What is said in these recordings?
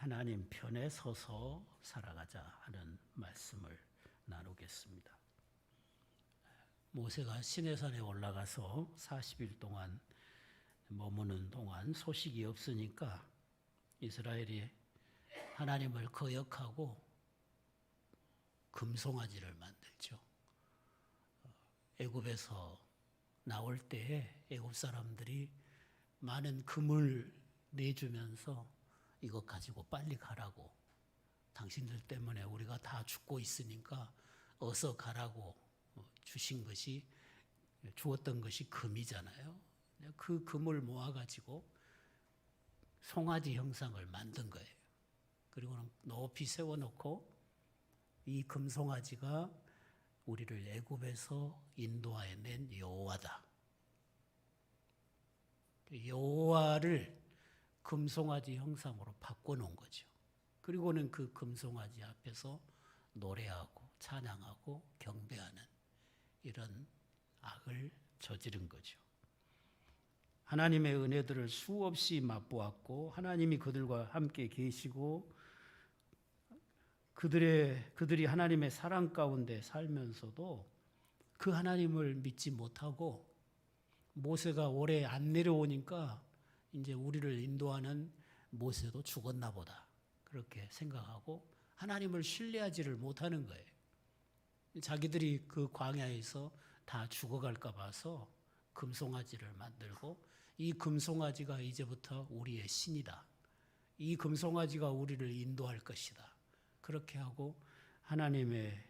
하나님 편에 서서 살아가자 하는 말씀을 나누겠습니다. 모세가 시내산에 올라가서 40일 동안 머무는 동안 소식이 없으니까 이스라엘이 하나님을 거역하고 금송아지를 만들죠. 애굽에서 나올 때에 애굽 사람들이 많은 금을 내주면서 이것 가지고 빨리 가라고, 당신들 때문에 우리가 다 죽고 있으니까 어서 가라고 주었던 것이 금이잖아요. 그 금을 모아가지고 송아지 형상을 만든 거예요. 그리고 높이 세워놓고 이 금송아지가 우리를 애굽에서 인도하여 낸 여호와다. 여호와를 금송아지 형상으로 바꿔놓은 거죠. 그리고는 그 금송아지 앞에서 노래하고 찬양하고 경배하는 이런 악을 저지른 거죠. 하나님의 은혜들을 수없이 맛보았고 하나님이 그들과 함께 계시고 그들이 하나님의 사랑 가운데 살면서도 그 하나님을 믿지 못하고 모세가 오래 안 내려오니까 이제 우리를 인도하는 모세도 죽었나 보다, 그렇게 생각하고 하나님을 신뢰하지를 못하는 거예요. 자기들이 그 광야에서 다 죽어갈까 봐서 금송아지를 만들고, 이 금송아지가 이제부터 우리의 신이다, 이 금송아지가 우리를 인도할 것이다, 그렇게 하고 하나님의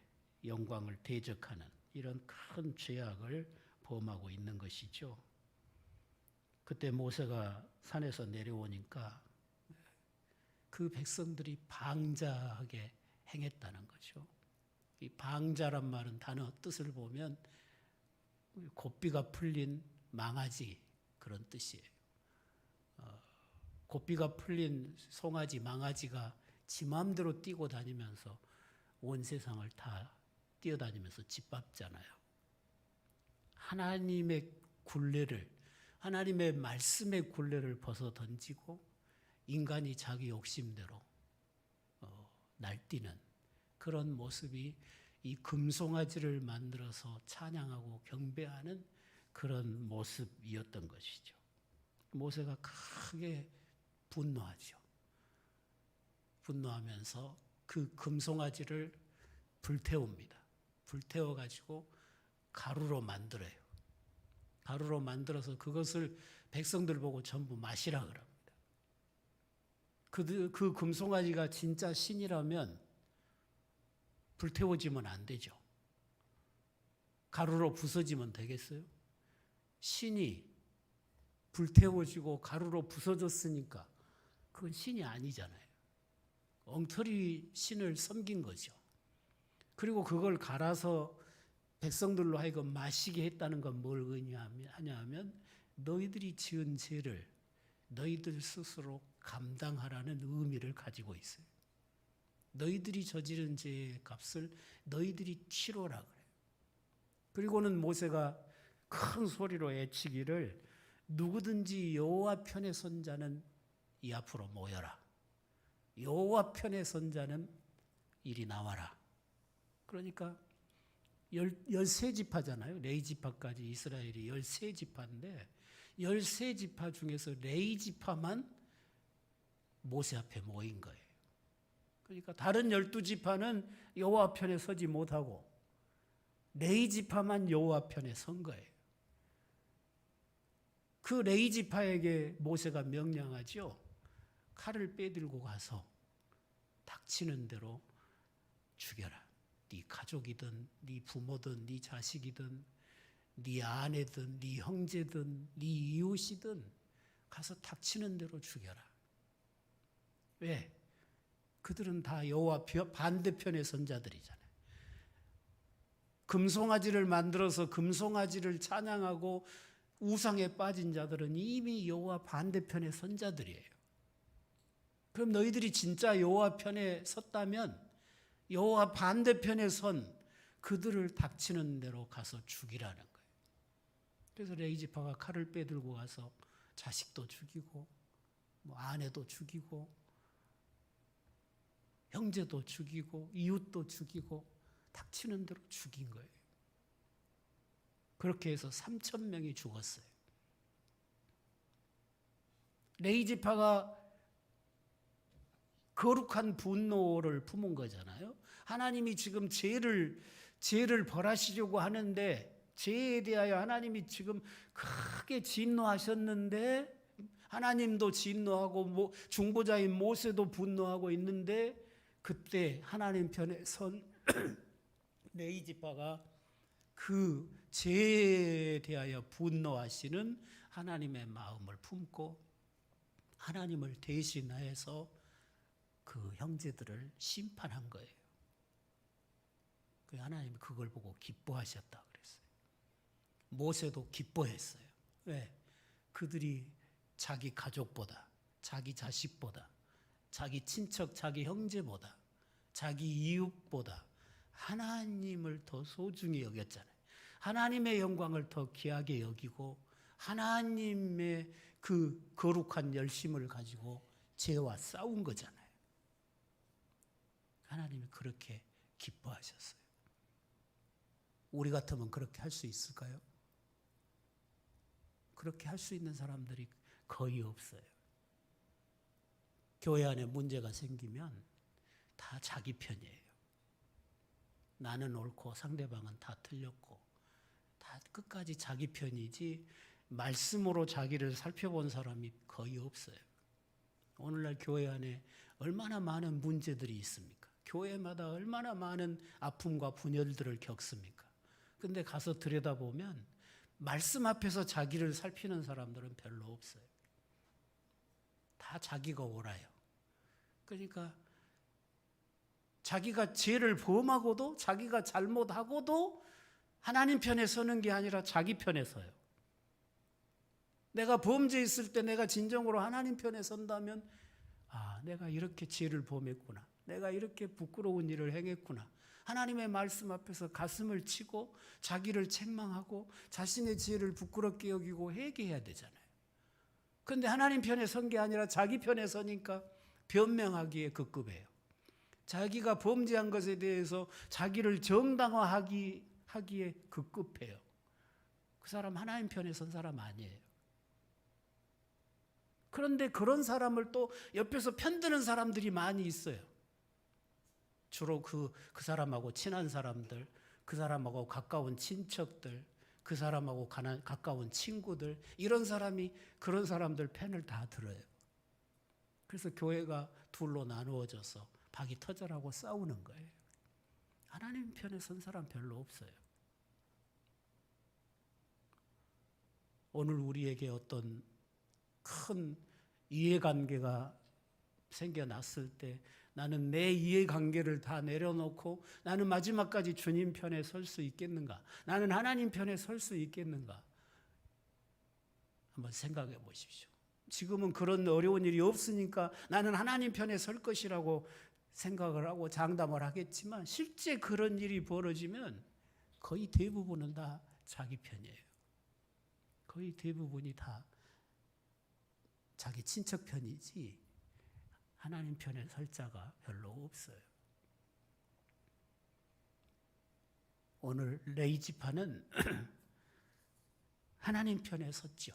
영광을 대적하는 이런 큰 죄악을 범하고 있는 것이죠. 그때 모세가 산에서 내려오니까 그 백성들이 방자하게 행했다는 거죠. 이 방자란 말은 단어 뜻을 보면 고삐가 풀린 망아지, 그런 뜻이에요. 고삐가 풀린 송아지, 망아지가 지 마음대로 뛰고 다니면서 온 세상을 다 뛰어다니면서 짓밟잖아요. 하나님의 굴레를, 하나님의 말씀의 굴레를 벗어 던지고 인간이 자기 욕심대로 날뛰는 그런 모습이 이 금송아지를 만들어서 찬양하고 경배하는 그런 모습이었던 것이죠. 모세가 크게 분노하죠. 분노하면서 그 금송아지를 불태웁니다. 불태워가지고 가루로 만들어요. 가루로 만들어서 그것을 백성들 보고 전부 마시라 그럽니다. 그 금송아지가 진짜 신이라면 불태워지면 안 되죠. 가루로 부서지면 되겠어요? 신이 불태워지고 가루로 부서졌으니까 그건 신이 아니잖아요. 엉터리 신을 섬긴 거죠. 그리고 그걸 갈아서 백성들로 하여금 마시게 했다는 건 뭘 의미하냐면 너희들이 지은 죄를 너희들 스스로 감당하라는 의미를 가지고 있어요. 너희들이 저지른 죄의 값을 너희들이 치러라 그래요. 그리고는 모세가 큰 소리로 외치기를 누구든지 여호와 편에 선 자는 이 앞으로 모여라. 여호와 편에 선 자는 이리 나와라. 그러니까 13지파잖아요. 레위지파까지 이스라엘이 13지파인데 13지파 중에서 레위지파만 모세 앞에 모인 거예요. 그러니까 다른 12지파는 여호와 편에 서지 못하고 레위지파만 여호와 편에 선 거예요. 그 레위지파에게 모세가 명령하죠. 칼을 빼들고 가서 닥치는 대로 죽여라. 네 가족이든 네 부모든 네 자식이든 네 아내든 네 형제든 네 이웃이든 가서 닥치는 대로 죽여라. 왜? 그들은 다 여호와 반대편의 선자들이잖아요. 금송아지를 만들어서 금송아지를 찬양하고 우상에 빠진 자들은 이미 여호와 반대편의 선자들이에요. 그럼 너희들이 진짜 여호와 편에 섰다면 여호와 반대편에 선 그들을 닥치는 대로 가서 죽이라는 거예요. 그래서 레위지파가 칼을 빼들고 가서 자식도 죽이고 아내도 죽이고 형제도 죽이고 이웃도 죽이고 닥치는 대로 죽인 거예요. 그렇게 해서 3,000명이 죽었어요. 레이지파가 거룩한 분노를 품은 거잖아요. 하나님이 지금 죄를 벌하시려고 하는데, 죄에 대하여 하나님이 지금 크게 진노하셨는데, 하나님도 진노하고 중보자인 모세도 분노하고 있는데, 그때 하나님 편에 선 레이지파가 그 죄에 대하여 분노하시는 하나님의 마음을 품고 하나님을 대신하여서 그 형제들을 심판한 거예요. 하나님이 그걸 보고 기뻐하셨다 그랬어요. 모세도 기뻐했어요. 왜? 그들이 자기 가족보다, 자기 자식보다, 자기 친척, 자기 형제보다, 자기 이웃보다 하나님을 더 소중히 여겼잖아요. 하나님의 영광을 더 귀하게 여기고 하나님의 그 거룩한 열심을 가지고 죄와 싸운 거잖아요. 하나님이 그렇게 기뻐하셨어요. 우리 같으면 그렇게 할 수 있을까요? 그렇게 할 수 있는 사람들이 거의 없어요. 교회 안에 문제가 생기면 다 자기 편이에요. 나는 옳고 상대방은 다 틀렸고 다 끝까지 자기 편이지 말씀으로 자기를 살펴본 사람이 거의 없어요. 오늘날 교회 안에 얼마나 많은 문제들이 있습니까? 교회마다 얼마나 많은 아픔과 분열들을 겪습니까? 근데 가서 들여다보면 말씀 앞에서 자기를 살피는 사람들은 별로 없어요. 다 자기가 옳아요. 그러니까 자기가 죄를 범하고도 자기가 잘못하고도 하나님 편에 서는 게 아니라 자기 편에 서요. 내가 범죄했을 때 내가 진정으로 하나님 편에 선다면 내가 이렇게 죄를 범했구나. 내가 이렇게 부끄러운 일을 행했구나. 하나님의 말씀 앞에서 가슴을 치고 자기를 책망하고 자신의 죄를 부끄럽게 여기고 회개해야 되잖아요. 그런데 하나님 편에 선 게 아니라 자기 편에 서니까 변명하기에 급급해요. 자기가 범죄한 것에 대해서 자기를 정당화하기에 급급해요. 그 사람 하나님 편에 선 사람 아니에요. 그런데 그런 사람을 또 옆에서 편드는 사람들이 많이 있어요. 주로 그 사람하고 친한 사람들, 그 사람하고 가까운 친척들, 그 사람하고 가까운 친구들, 그런 사람들 편을 다 들어요. 그래서 교회가 둘로 나누어져서 박이 터져라고 싸우는 거예요. 하나님 편에 선 사람 별로 없어요. 오늘 우리에게 어떤 큰 이해관계가 생겨났을 때 나는 내 이해관계를 다 내려놓고 나는 마지막까지 주님 편에 설 수 있겠는가? 나는 하나님 편에 설 수 있겠는가? 한번 생각해 보십시오. 지금은 그런 어려운 일이 없으니까 나는 하나님 편에 설 것이라고 생각을 하고 장담을 하겠지만 실제 그런 일이 벌어지면 거의 대부분은 다 자기 편이에요. 거의 대부분이 다 자기 친척 편이지 하나님 편에 설 자가 별로 없어요. 오늘 레이지파는 하나님 편에 섰죠.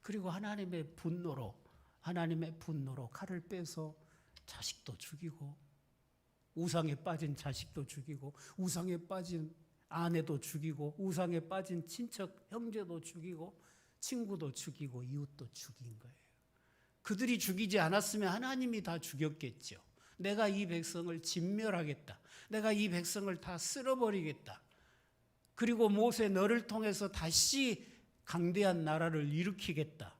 그리고 하나님의 분노로 칼을 빼서 자식도 죽이고 우상에 빠진 자식도 죽이고 우상에 빠진 아내도 죽이고 우상에 빠진 친척 형제도 죽이고 친구도 죽이고 이웃도 죽인 거예요. 그들이 죽이지 않았으면 하나님이 다 죽였겠죠. 내가 이 백성을 진멸하겠다. 내가 이 백성을 다 쓸어버리겠다. 그리고 모세 너를 통해서 다시 강대한 나라를 일으키겠다.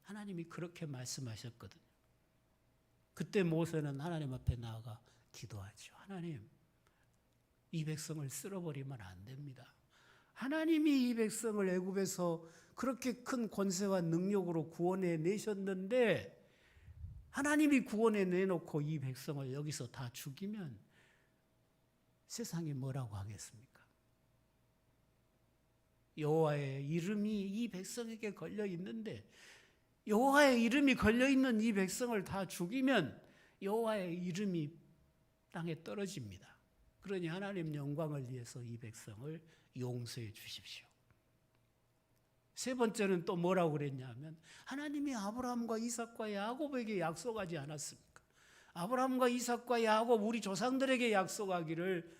하나님이 그렇게 말씀하셨거든요. 그때 모세는 하나님 앞에 나아가 기도하죠. 하나님, 이 백성을 쓸어버리면 안 됩니다. 하나님이 이 백성을 애굽에서 그렇게 큰 권세와 능력으로 구원해 내셨는데 하나님이 구원해 내놓고 이 백성을 여기서 다 죽이면 세상이 뭐라고 하겠습니까? 여호와의 이름이 이 백성에게 걸려 있는데 여호와의 이름이 걸려 있는 이 백성을 다 죽이면 여호와의 이름이 땅에 떨어집니다. 그러니 하나님 영광을 위해서 이 백성을 용서해 주십시오. 세 번째는 또 뭐라고 그랬냐면 하나님이 아브라함과 이삭과 야곱에게 약속하지 않았습니까? 아브라함과 이삭과 야곱 우리 조상들에게 약속하기를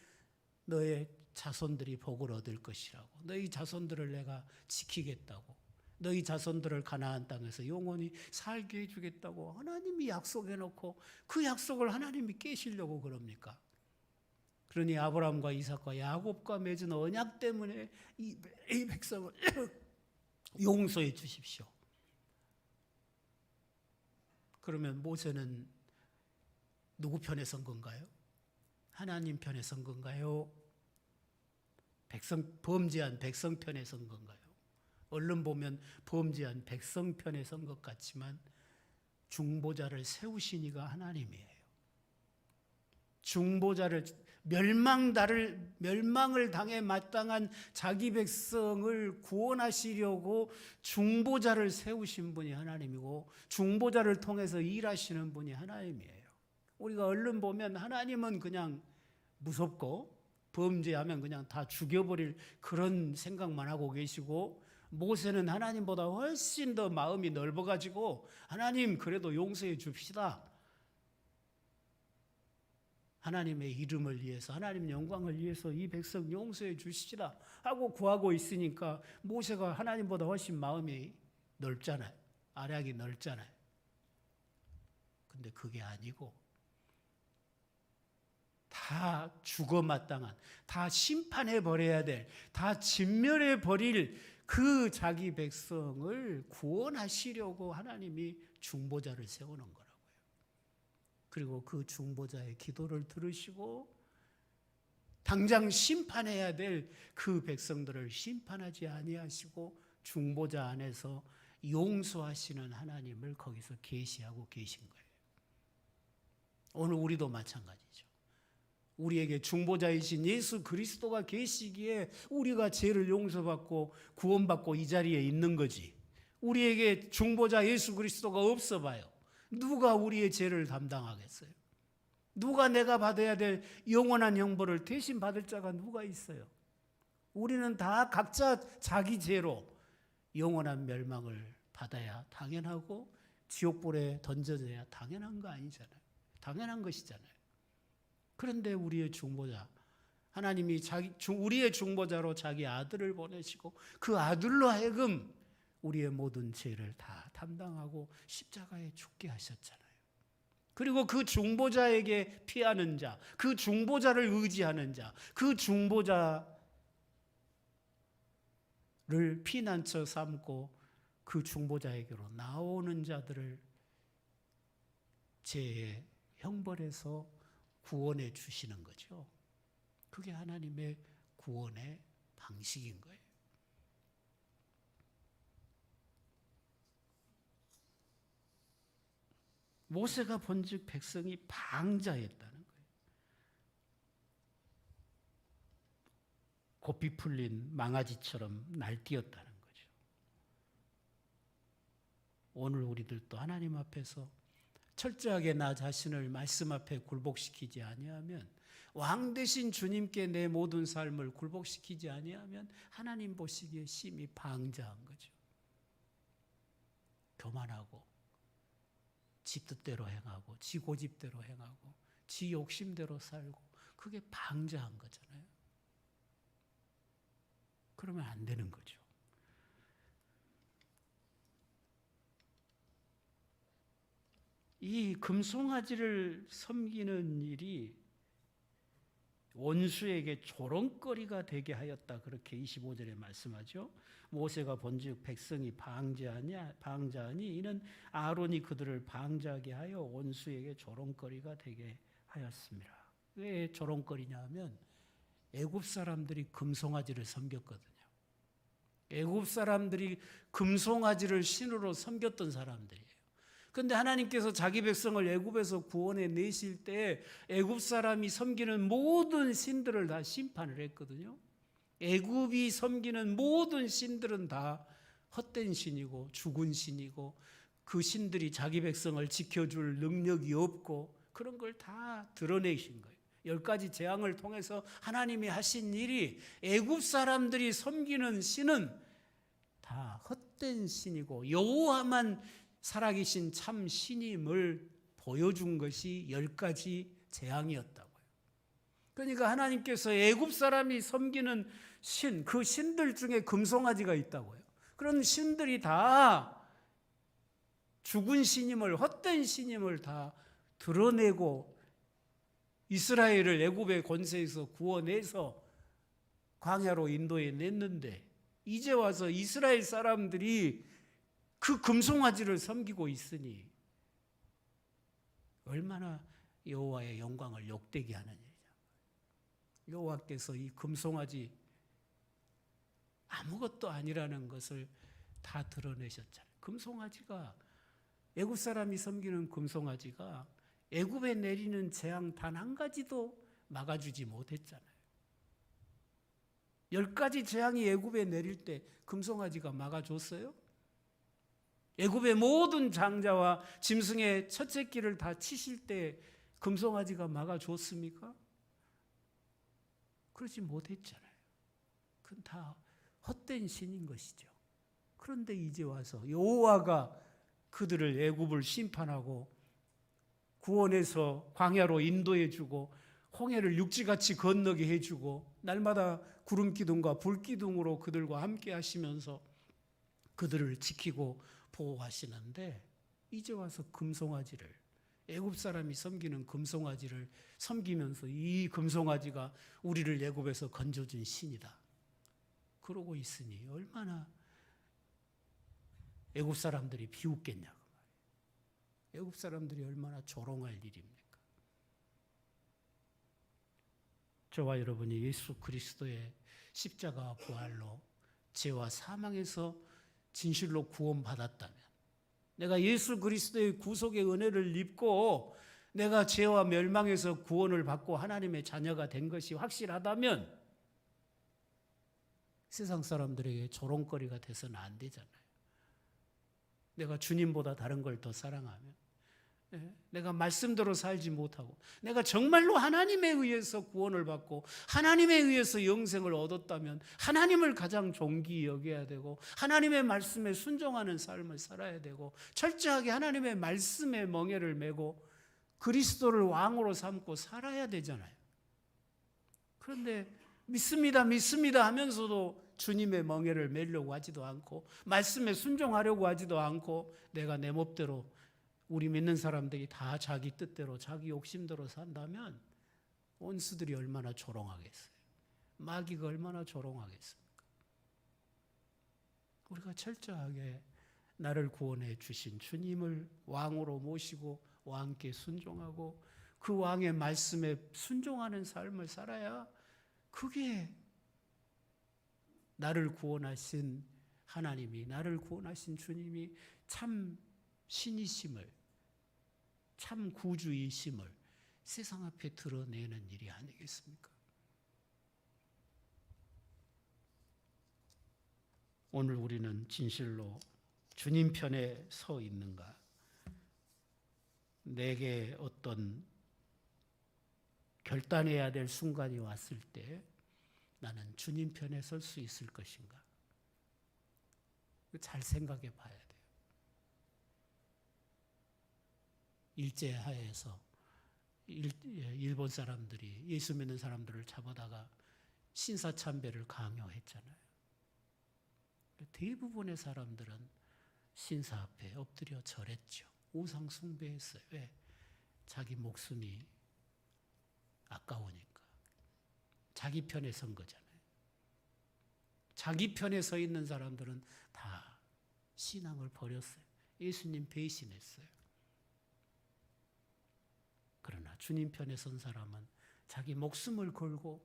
너의 자손들이 복을 얻을 것이라고, 너희 자손들을 내가 지키겠다고, 너희 자손들을 가나안 땅에서 영원히 살게 해주겠다고 하나님이 약속해놓고 그 약속을 하나님이 깨시려고 그럽니까? 그러니 아브라함과 이삭과 야곱과 맺은 언약 때문에 이 백성을 용서해 주십시오. 그러면 모세는 누구 편에 선 건가요? 하나님 편에 선 건가요? 범죄한 백성 편에 선 건가요? 얼른 보면 범죄한 백성 편에 선 것 같지만 중보자를 세우신 이가 하나님이에요. 중보자를 멸망을 당해 마땅한 자기 백성을 구원하시려고 중보자를 세우신 분이 하나님이고 중보자를 통해서 일하시는 분이 하나님이에요. 우리가 얼른 보면 하나님은 그냥 무섭고 범죄하면 그냥 다 죽여버릴 그런 생각만 하고 계시고, 모세는 하나님보다 훨씬 더 마음이 넓어가지고 하나님 그래도 용서해 줍시다, 하나님의 이름을 위해서 하나님 영광을 위해서 이 백성 용서해 주시다 하고 구하고 있으니까 모세가 하나님보다 훨씬 마음이 넓잖아요. 아량이 넓잖아요. 근데 그게 아니고 다 죽어 마땅한, 다 심판해 버려야 될, 다 진멸해 버릴 그 자기 백성을 구원하시려고 하나님이 중보자를 세우는 거라고요. 그리고 그 중보자의 기도를 들으시고 당장 심판해야 될 그 백성들을 심판하지 아니하시고 중보자 안에서 용서하시는 하나님을 거기서 계시하고 계신 거예요. 오늘 우리도 마찬가지죠. 우리에게 중보자이신 예수 그리스도가 계시기에 우리가 죄를 용서받고 구원받고 이 자리에 있는 거지. 우리에게 중보자 예수 그리스도가 없어 봐요. 누가 우리의 죄를 담당하겠어요? 누가 내가 받아야 될 영원한 형벌을 대신 받을 자가 누가 있어요? 우리는 다 각자 자기 죄로 영원한 멸망을 받아야 당연하고 지옥불에 던져져야 당연한 거 아니잖아요. 당연한 것이잖아요. 그런데 우리의 중보자, 하나님이 우리의 중보자로 자기 아들을 보내시고 그 아들로 하여금 우리의 모든 죄를 다 담당하고 십자가에 죽게 하셨잖아요. 그리고 그 중보자에게 피하는 자, 그 중보자를 의지하는 자, 그 중보자를 피난처 삼고 그 중보자에게로 나오는 자들을 죄의 형벌에서 구원해 주시는 거죠. 그게 하나님의 구원의 방식인 거예요. 모세가 본즉 백성이 방자했다는 거예요. 고삐 풀린 망아지처럼 날뛰었다는 거죠. 오늘 우리들도 하나님 앞에서 철저하게 나 자신을 말씀 앞에 굴복시키지 아니하면, 왕 되신 주님께 내 모든 삶을 굴복시키지 아니하면 하나님 보시기에 심히 방자한 거죠. 교만하고 지 뜻대로 행하고 지 고집대로 행하고 지 욕심대로 살고, 그게 방자한 거잖아요. 그러면 안 되는 거죠. 이 금송아지를 섬기는 일이 원수에게 조롱거리가 되게 하였다, 그렇게 25절에 말씀하죠. 모세가 본즉 백성이 방자하니 이는 아론이 그들을 방자하게 하여 원수에게 조롱거리가 되게 하였습니다. 왜 조롱거리냐 하면 애굽 사람들이 금송아지를 섬겼거든요. 애굽 사람들이 금송아지를 신으로 섬겼던 사람들이에요. 그런데 하나님께서 자기 백성을 애굽에서 구원해 내실 때 애굽 사람이 섬기는 모든 신들을 다 심판을 했거든요. 애굽이 섬기는 모든 신들은 다 헛된 신이고 죽은 신이고 그 신들이 자기 백성을 지켜줄 능력이 없고 그런 걸 다 드러내신 거예요. 10가지 재앙을 통해서 하나님이 하신 일이 애굽 사람들이 섬기는 신은 다 헛된 신이고 여호와만 살아계신 참 신임을 보여준 것이 10가지 재앙이었다고요. 그러니까 하나님께서 애굽 사람이 섬기는 신, 그 신들 중에 금송아지가 있다고요. 그런 신들이 다 죽은 신임을, 헛된 신임을 다 드러내고 이스라엘을 애굽의 권세에서 구원해서 광야로 인도해 냈는데 이제 와서 이스라엘 사람들이 그 금송아지를 섬기고 있으니 얼마나 여호와의 영광을 욕되게 하는 일이냐. 여호와께서 이 금송아지 아무것도 아니라는 것을 다 드러내셨잖아요. 금송아지가 애굽 사람이 섬기는 금송아지가 애굽에 내리는 재앙 단 한 가지도 막아주지 못했잖아요. 10가지 재앙이 애굽에 내릴 때 금송아지가 막아줬어요? 애굽의 모든 장자와 짐승의 첫째 끼를 다 치실 때 금송아지가 막아줬습니까? 그러지 못했잖아요. 그건 다 헛된 신인 것이죠. 그런데 이제 와서 여호와가 그들을 애굽을 심판하고 구원해서 광야로 인도해 주고 홍해를 육지같이 건너게 해주고 날마다 구름 기둥과 불 기둥으로 그들과 함께 하시면서 그들을 지키고 보호하시는데 이제 와서 금송아지를 애굽 사람이 섬기는 금송아지를 섬기면서 이 금송아지가 우리를 애굽에서 건져준 신이다. 그러고 있으니 얼마나 애굽 사람들이 비웃겠냐고 말이에요. 애굽 사람들이 얼마나 조롱할 일입니까? 저와 여러분이 예수 그리스도의 십자가 부활로 죄와 사망에서 진실로 구원받았다면, 내가 예수 그리스도의 구속의 은혜를 입고 내가 죄와 멸망에서 구원을 받고 하나님의 자녀가 된 것이 확실하다면 세상 사람들에게 조롱거리가 돼서는 안 되잖아요. 내가 주님보다 다른 걸 더 사랑하면, 내가 말씀대로 살지 못하고 내가 정말로 하나님에 의해서 구원을 받고 하나님에 의해서 영생을 얻었다면 하나님을 가장 존귀히 여겨야 되고 하나님의 말씀에 순종하는 삶을 살아야 되고 철저하게 하나님의 말씀에 멍에를 메고 그리스도를 왕으로 삼고 살아야 되잖아요. 그런데 믿습니다 하면서도 주님의 멍에를 메려고 하지도 않고 말씀에 순종하려고 하지도 않고 내가 내 몫대로, 우리 믿는 사람들이 다 자기 뜻대로 자기 욕심대로 산다면 원수들이 얼마나 조롱하겠어요. 마귀가 얼마나 조롱하겠습니까? 우리가 철저하게 나를 구원해 주신 주님을 왕으로 모시고 왕께 순종하고 그 왕의 말씀에 순종하는 삶을 살아야 그게 나를 구원하신 하나님이, 나를 구원하신 주님이 참 신이심을, 참 구주이심을 세상 앞에 드러내는 일이 아니겠습니까? 오늘 우리는 진실로 주님 편에 서 있는가? 내게 어떤 결단해야 될 순간이 왔을 때 나는 주님 편에 설 수 있을 것인가? 잘 생각해 봐야 돼요. 일제하에서 일본 사람들이 예수 믿는 사람들을 잡아다가 신사참배를 강요했잖아요. 대부분의 사람들은 신사 앞에 엎드려 절했죠. 우상 숭배했어요. 왜? 자기 목숨이 아까우니까. 자기 편에 선 거잖아요. 자기 편에 서 있는 사람들은 다 신앙을 버렸어요. 예수님 배신했어요. 그러나 주님 편에 선 사람은 자기 목숨을 걸고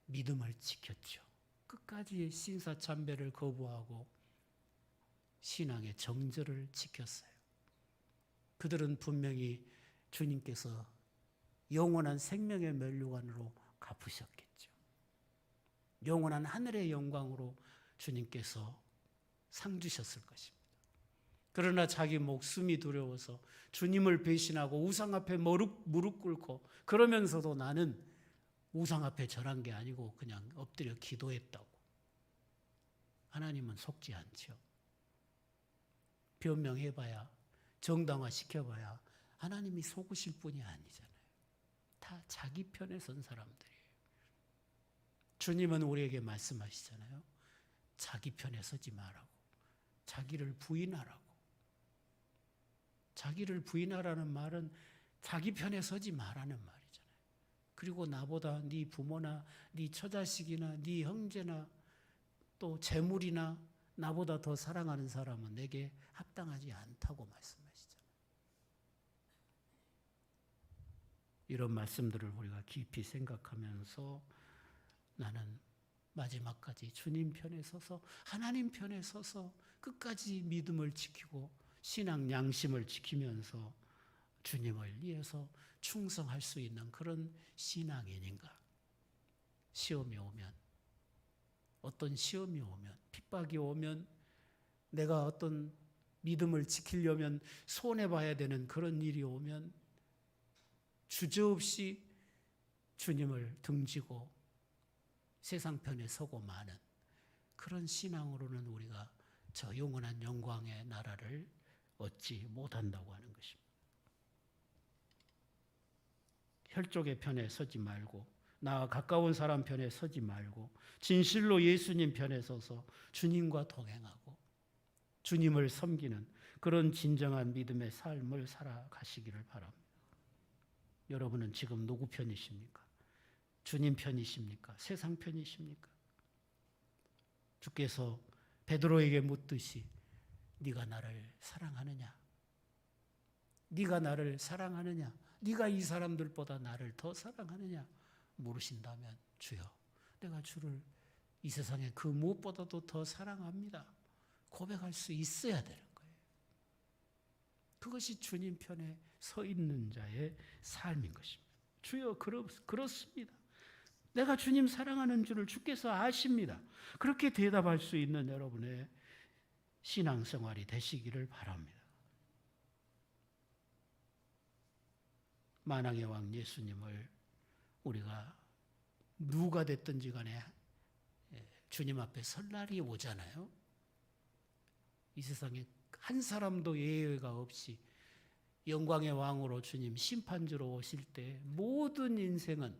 믿음을 지켰죠. 끝까지 신사참배를 거부하고 신앙의 정절을 지켰어요. 그들은 분명히 주님께서 영원한 생명의 면류관으로 갚으셨겠죠. 영원한 하늘의 영광으로 주님께서 상 주셨을 것입니다. 그러나 자기 목숨이 두려워서 주님을 배신하고 우상 앞에 무릎 꿇고, 그러면서도 나는 우상 앞에 절한 게 아니고 그냥 엎드려 기도했다고. 하나님은 속지 않죠. 변명해봐야, 정당화시켜봐야 하나님이 속으실 분이 아니잖아요. 다 자기 편에 선 사람들이에요. 주님은 우리에게 말씀하시잖아요. 자기 편에 서지 말라고. 자기를 부인하라고. 자기를 부인하라는 말은 자기 편에 서지 말라는 말이잖아요. 그리고 나보다 네 부모나 네 처자식이나 네 형제나 또 재물이나 나보다 더 사랑하는 사람은 내게 합당하지 않다고 말씀하시잖아요. 이런 말씀들을 우리가 깊이 생각하면서 나는 마지막까지 주님 편에 서서, 하나님 편에 서서 끝까지 믿음을 지키고 신앙 양심을 지키면서 주님을 위해서 충성할 수 있는 그런 신앙인인가? 시험이 오면, 어떤 시험이 오면, 핍박이 오면, 내가 어떤 믿음을 지키려면 손해봐야 되는 그런 일이 오면 주저없이 주님을 등지고 세상 편에 서고 마는 그런 신앙으로는 우리가 저 영원한 영광의 나라를 얻지 못한다고 하는 것입니다. 혈족의 편에 서지 말고, 나와 가까운 사람 편에 서지 말고, 진실로 예수님 편에 서서 주님과 동행하고 주님을 섬기는 그런 진정한 믿음의 삶을 살아가시기를 바랍니다. 여러분은 지금 누구 편이십니까? 주님 편이십니까? 세상 편이십니까? 주께서 베드로에게 묻듯이 네가 나를 사랑하느냐? 네가 나를 사랑하느냐? 네가 이 사람들보다 나를 더 사랑하느냐? 물으신다면, 주여, 내가 주를 이 세상에 그 무엇보다도 더 사랑합니다. 고백할 수 있어야 되는 거예요. 그것이 주님 편에 서 있는 자의 삶인 것입니다. 주여, 그렇습니다. 내가 주님 사랑하는 줄을 주께서 아십니다. 그렇게 대답할 수 있는 여러분의 신앙생활이 되시기를 바랍니다. 만왕의 왕 예수님을 우리가 누가 됐든지 간에 주님 앞에 설 날이 오잖아요. 이 세상에 한 사람도 예외가 없이 영광의 왕으로 주님 심판주로 오실 때 모든 인생은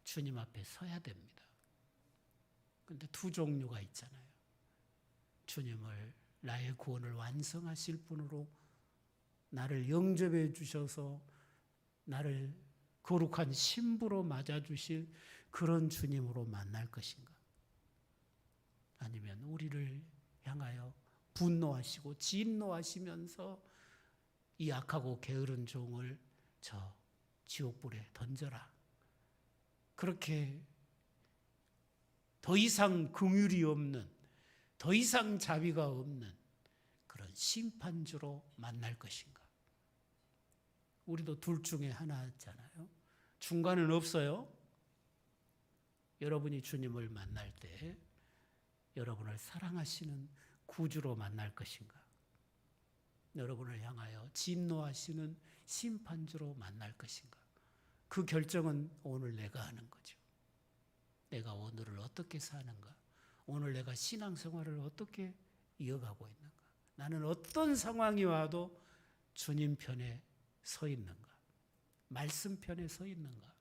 주님 앞에 서야 됩니다. 그런데 두 종류가 있잖아요. 주님을, 나의 구원을 완성하실 분으로 나를 영접해 주셔서 나를 거룩한 신부로 맞아주실 그런 주님으로 만날 것인가? 아니면 우리를 향하여 분노하시고 진노하시면서 이 악하고 게으른 종을 저 지옥불에 던져라. 그렇게 더 이상 긍휼이 없는, 더 이상 자비가 없는 그런 심판주로 만날 것인가? 우리도 둘 중에 하나잖아요. 중간은 없어요. 여러분이 주님을 만날 때 여러분을 사랑하시는 구주로 만날 것인가? 여러분을 향하여 진노하시는 심판주로 만날 것인가? 그 결정은 오늘 내가 하는 거죠. 내가 오늘을 어떻게 사는가? 오늘 내가 신앙생활을 어떻게 이어가고 있는가? 나는 어떤 상황이 와도 주님 편에 서 있는가? 말씀 편에 서 있는가?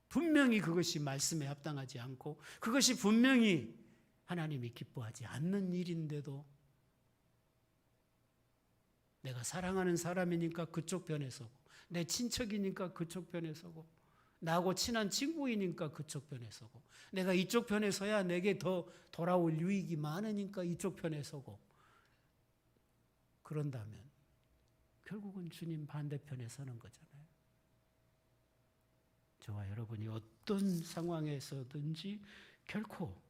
분명히 그것이 말씀에 합당하지 않고 그것이 분명히 하나님이 기뻐하지 않는 일인데도 내가 사랑하는 사람이니까 그쪽 편에 서고, 내 친척이니까 그쪽 편에 서고, 나하고 친한 친구이니까 그쪽 편에 서고, 내가 이쪽 편에 서야 내게 더 돌아올 유익이 많으니까 이쪽 편에 서고, 그런다면 결국은 주님 반대편에 서는 거잖아요. 저와 여러분이 어떤 상황에서든지 결코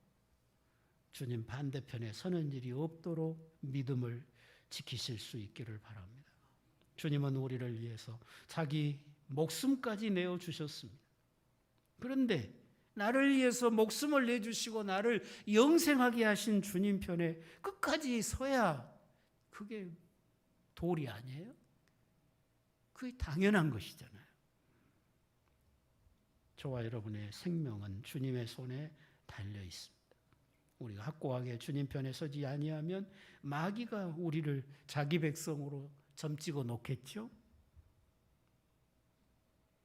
주님 반대편에 서는 일이 없도록 믿음을 지키실 수 있기를 바랍니다. 주님은 우리를 위해서 자기 목숨까지 내어주셨습니다. 그런데 나를 위해서 목숨을 내주시고 나를 영생하게 하신 주님 편에 끝까지 서야 그게 도리 아니에요? 그게 당연한 것이잖아요. 저와 여러분의 생명은 주님의 손에 달려 있습니다. 우리가 확고하게 주님 편에 서지 아니하면 마귀가 우리를 자기 백성으로 점찍어 놓겠죠.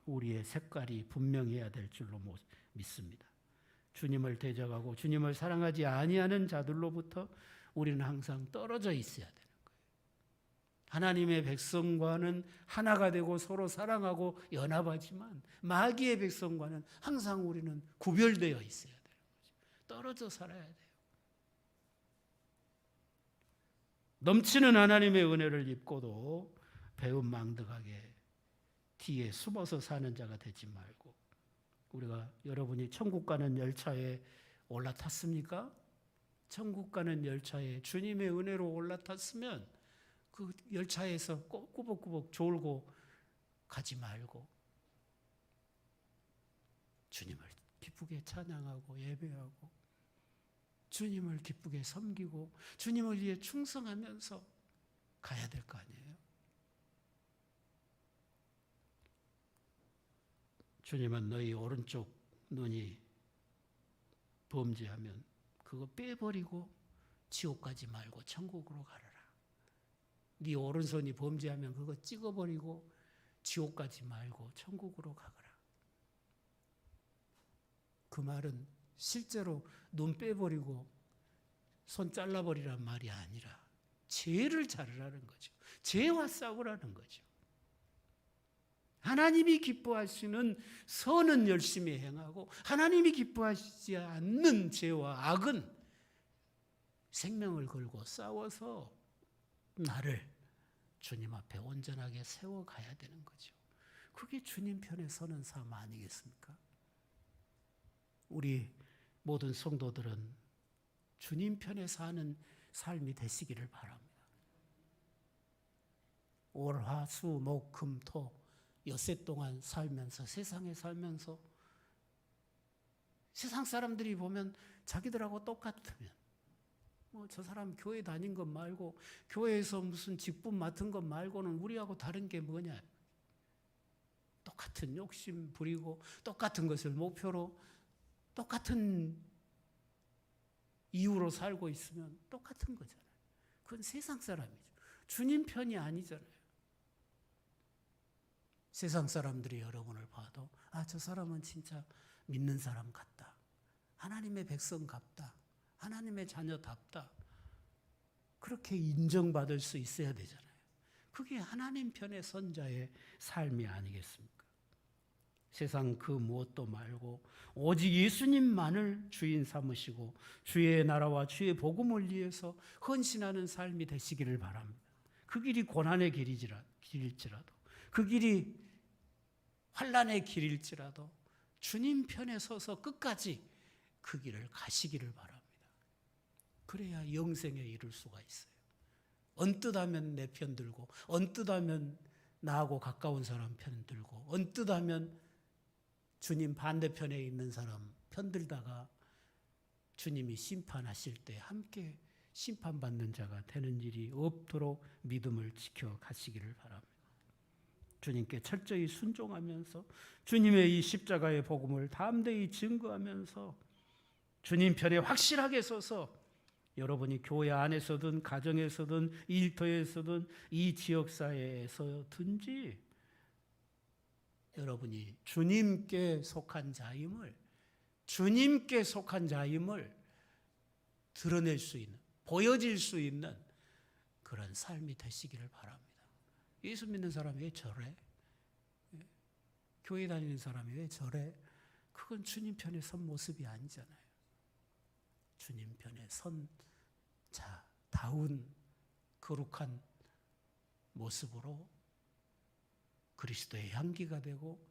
우리의 색깔이 분명해야 될 줄로 믿습니다. 주님을 대적하고 주님을 사랑하지 아니하는 자들로부터 우리는 항상 떨어져 있어야 되는 거예요. 하나님의 백성과는 하나가 되고 서로 사랑하고 연합하지만 마귀의 백성과는 항상 우리는 구별되어 있어야 되는 거죠. 떨어져 살아야 돼요. 넘치는 하나님의 은혜를 입고도 배은망덕하게 뒤에 숨어서 사는 자가 되지 말고, 우리가 여러분이 천국 가는 열차에 올라탔습니까? 천국 가는 열차에 주님의 은혜로 올라탔으면 그 열차에서 꾸벅꾸벅 졸고 가지 말고 주님을 기쁘게 찬양하고 예배하고 주님을 기쁘게 섬기고 주님을 위해 충성하면서 가야 될 거 아니에요. 주님은 너희 오른쪽 눈이 범죄하면 그거 빼버리고 지옥 가지 말고 천국으로 가라. 네 오른손이 범죄하면 그거 찍어버리고 지옥 가지 말고 천국으로 가거라. 그 말은 실제로 눈 빼버리고 손 잘라버리란 말이 아니라 죄를 자르라는 거죠. 죄와 싸우라는 거죠. 하나님이 기뻐하시는 선은 열심히 행하고 하나님이 기뻐하시지 않는 죄와 악은 생명을 걸고 싸워서 나를 주님 앞에 온전하게 세워가야 되는 거죠. 그게 주님 편에 서는 삶 아니겠습니까? 우리 모든 성도들은 주님 편에 사는 삶이 되시기를 바랍니다. 올, 화, 수, 목, 금, 토 엿새 동안 살면서, 세상에 살면서 세상 사람들이 보면 자기들하고 똑같으면 저 사람 교회 다닌 것 말고 교회에서 무슨 직분 맡은 것 말고는 우리하고 다른 게 뭐냐. 똑같은 욕심 부리고 똑같은 것을 목표로 똑같은 이유로 살고 있으면 똑같은 거잖아요. 그건 세상 사람이죠. 주님 편이 아니잖아요. 세상 사람들이 여러분을 봐도 저 사람은 진짜 믿는 사람 같다. 하나님의 백성 같다. 하나님의 자녀답다. 그렇게 인정받을 수 있어야 되잖아요. 그게 하나님 편의 선자의 삶이 아니겠습니까? 세상 그 무엇도 말고 오직 예수님만을 주인 삼으시고 주의 나라와 주의 복음을 위해서 헌신하는 삶이 되시기를 바랍니다. 그 길이 고난의 길일지라도 그 길이 환난의 길일지라도 주님 편에 서서 끝까지 그 길을 가시기를 바랍니다. 그래야 영생에 이를 수가 있어요. 언뜻 하면 내 편 들고 언뜻 하면 나하고 가까운 사람 편 들고 언뜻 하면 주님 반대편에 있는 사람 편 들다가 주님이 심판하실 때 함께 심판받는 자가 되는 일이 없도록 믿음을 지켜 가시기를 바랍니다. 주님께 철저히 순종하면서 주님의 이 십자가의 복음을 담대히 증거하면서 주님 편에 확실하게 서서 여러분이 교회 안에서든 가정에서든 일터에서든 이 지역사회에서든지 여러분이 주님께 속한 자임을 드러낼 수 있는, 보여질 수 있는 그런 삶이 되시기를 바랍니다. 예수 믿는 사람이 왜 저래? 교회 다니는 사람이 왜 저래? 그건 주님 편에 선 모습이 아니잖아요. 주님 편에 선 자다운 거룩한 모습으로 그리스도의 향기가 되고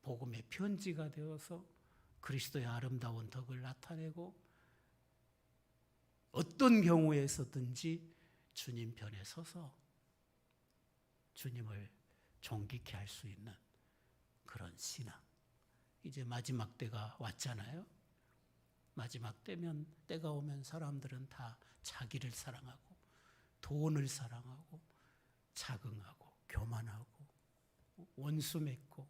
복음의 편지가 되어서 그리스도의 아름다운 덕을 나타내고 어떤 경우에서든지 주님 편에 서서 주님을 존귀케 할 수 있는 그런 신앙, 이제 마지막 때가 왔잖아요. 마지막 때가 오면 사람들은 다 자기를 사랑하고 돈을 사랑하고 자긍하고 교만하고 원수 맺고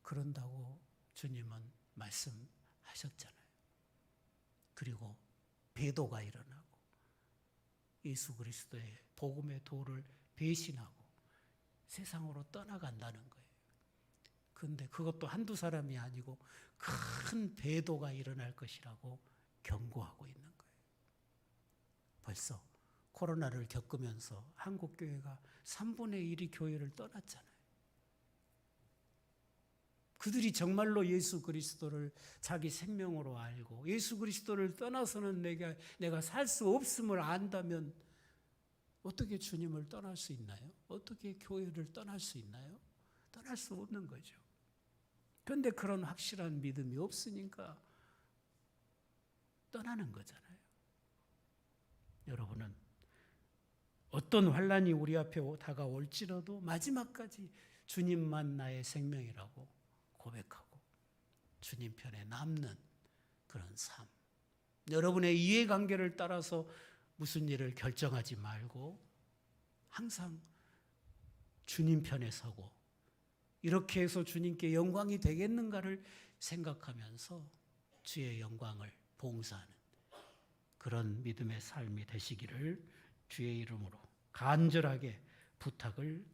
그런다고 주님은 말씀하셨잖아요. 그리고 배도가 일어나고 예수 그리스도의 복음의 도를 배신하고 세상으로 떠나간다는 거예요. 그런데 그것도 한두 사람이 아니고 큰 배도가 일어날 것이라고 경고하고 있는 거예요. 벌써 코로나를 겪으면서 한국 교회가 3분의 1이 교회를 떠났잖아요. 그들이 정말로 예수 그리스도를 자기 생명으로 알고 예수 그리스도를 떠나서는 내가 살 수 없음을 안다면 어떻게 주님을 떠날 수 있나요? 어떻게 교회를 떠날 수 있나요? 떠날 수 없는 거죠. 그런데 그런 확실한 믿음이 없으니까 떠나는 거잖아요. 여러분은 어떤 환난이 우리 앞에 다가올지라도 마지막까지 주님만 나의 생명이라고 고백하고 주님 편에 남는 그런 삶. 여러분의 이해관계를 따라서 무슨 일을 결정하지 말고 항상 주님 편에 서고 이렇게 해서 주님께 영광이 되겠는가를 생각하면서 주의 영광을 봉사하는 그런 믿음의 삶이 되시기를 주의 이름으로 간절하게 부탁을